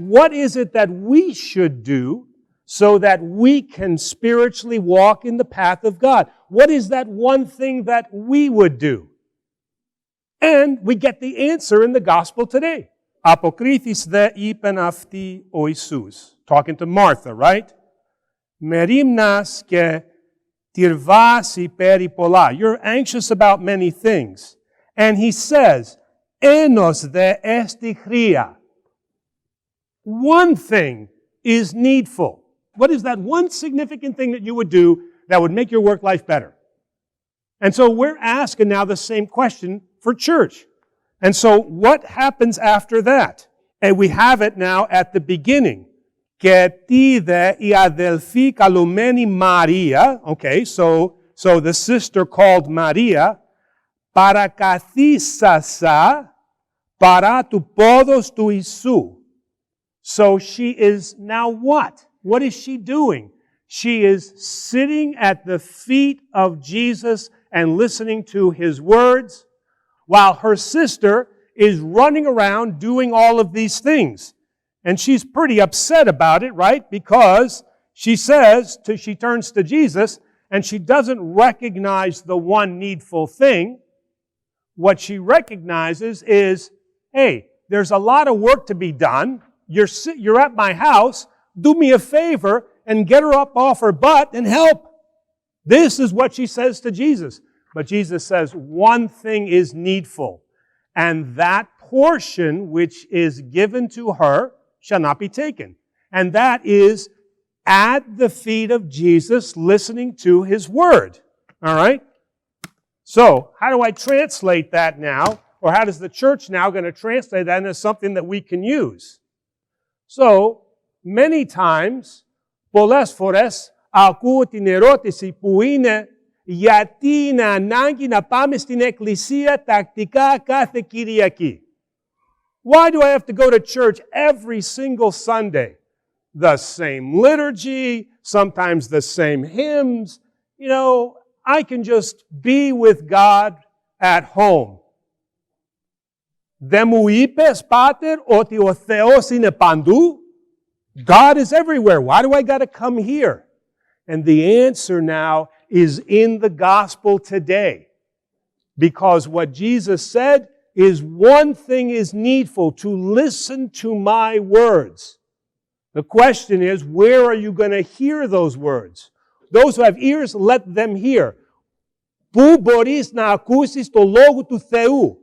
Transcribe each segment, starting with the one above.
what is it that we should do so that we can spiritually walk in the path of God? What is that one thing that we would do? And we get the answer in the gospel today. Αποκρίθης δε είπεν αυτή ο Ιησούς. Talking to Martha, right? Μερίμνας και τυρβάσει περί πολλά. You're anxious about many things. And he says, Enos δε έστι χρία. One thing is needful. What is that one significant thing that you would do that would make your work life better? And so we're asking now the same question for church. And so what happens after that? And we have it now at the beginning. Και τι δε η αδελφή καλουμένη Maria, okay, so the sister called Maria, παρακαθίσασα παρά του πόδος του Ιησού. So she is now what? What is she doing? She is sitting at the feet of Jesus and listening to his words, while her sister is running around doing all of these things. And she's pretty upset about it, right? Because she turns to Jesus, and she doesn't recognize the one needful thing. What she recognizes is, hey, there's a lot of work to be done. You're at my house. Do me a favor and get her up off her butt and help. This is what she says to Jesus. But Jesus says, one thing is needful, and that portion which is given to her shall not be taken. And that is at the feet of Jesus, listening to his word. All right? So, how do I translate that now? Or how does the church now going to translate that into something that we can use? So, many times, πολλές φορές, ακούω την ερώτηση που είναι γιατί είναι ανάγκη να πάμε στην εκκλησία τακτικά κάθε Κυριακή. Why do I have to go to church every single Sunday? The same liturgy, sometimes the same hymns. You know, I can just be with God at home. Δεν μου είπες, Πάτερ, ότι ο Θεός είναι παντού? God is everywhere. Why do I got to come here? And the answer now is in the gospel today. Because what Jesus said is one thing is needful, to listen to my words. The question is, where are you going to hear those words? Those who have ears, let them hear. Πού μπορείς να ακούσεις το λόγο του Θεού?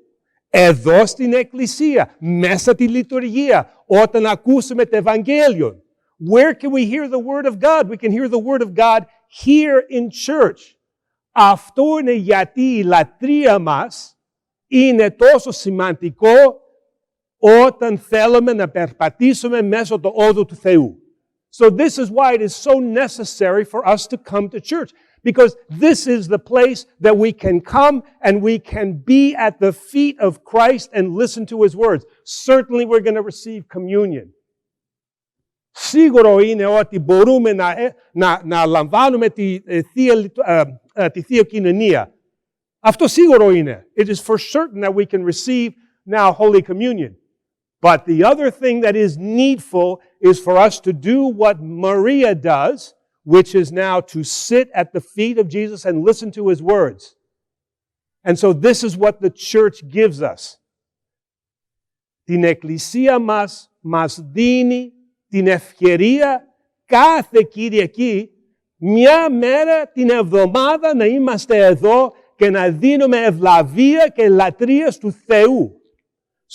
Εδώ στην εκκλησία, μέσα τη λειτουργία, όταν ακούσουμε το Ευαγγέλιο. Where can we hear the word of God? We can hear the word of God here in church. Αυτό είναι γιατί η λατρεία μας είναι τόσο σημαντικό όταν θέλουμε να περπατήσουμε μέσω του όδου του Θεού. So this is why it is so necessary for us to come to church. Because this is the place that we can come and we can be at the feet of Christ and listen to his words. Certainly we're going to receive communion. Σίγουρο είναι ότι μπορούμε να λαμβάνουμε τη Θεία Κοινωνία. Αυτό σίγουρο είναι. It is for certain that we can receive now Holy Communion. But the other thing that is needful is for us to do what Maria does, which is now to sit at the feet of Jesus and listen to his words. And so this is what the church gives us. Την εκκλησία μας δίνει την ευκαιρία κάθε Κυριακή, μια μέρα την εβδομάδα να είμαστε εδώ και να δίνουμε ευλαβία και λατρεία του Θεού.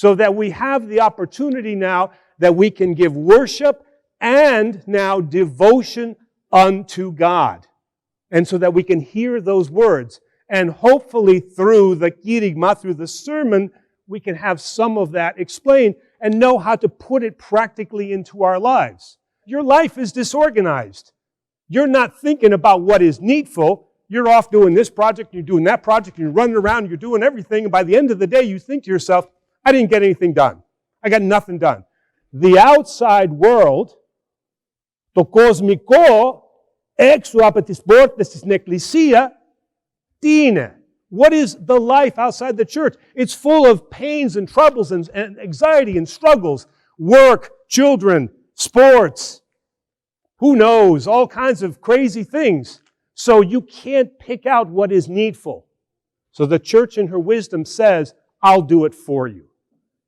So that we have the opportunity now that we can give worship and now devotion unto God. And so that we can hear those words. And hopefully through the kirigma, through the sermon, we can have some of that explained and know how to put it practically into our lives. Your life is disorganized. You're not thinking about what is needful. You're off doing this project, you're doing that project, you're running around, you're doing everything, and by the end of the day, you think to yourself, I didn't get anything done. I got nothing done. The outside world, το κοσμικό, έξω από τις πόρτες της εκκλησία, τι είναι? What is the life outside the church? It's full of pains and troubles and anxiety and struggles. Work, children, sports, who knows, all kinds of crazy things. So you can't pick out what is needful. So the church in her wisdom says, I'll do it for you.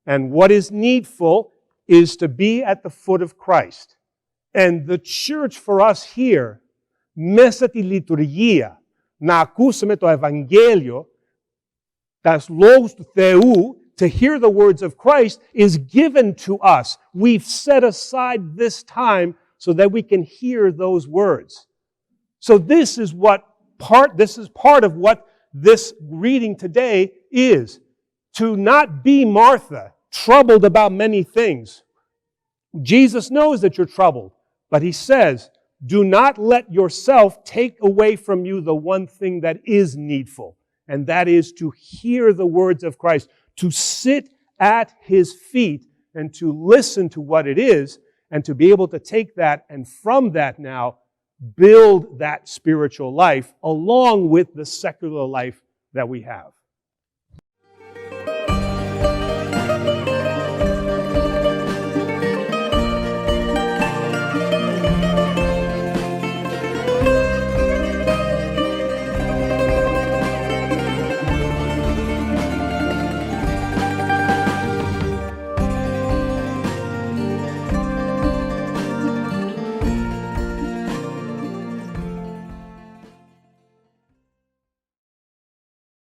And what is needful is to be at the foot of Christ. And the church for us here, μέσα τη λειτουργία, να ακούσουμε το Ευαγγέλιο, tas λόγους του Θεού, to hear the words of Christ, is given to us. We've set aside this time so that we can hear those words. So this is part of what this reading today is. To not be Martha, troubled about many things. Jesus knows that you're troubled, but he says, do not let yourself take away from you the one thing that is needful, and that is to hear the words of Christ, to sit at his feet and to listen to what it is, and to be able to take that and from that now build that spiritual life along with the secular life that we have.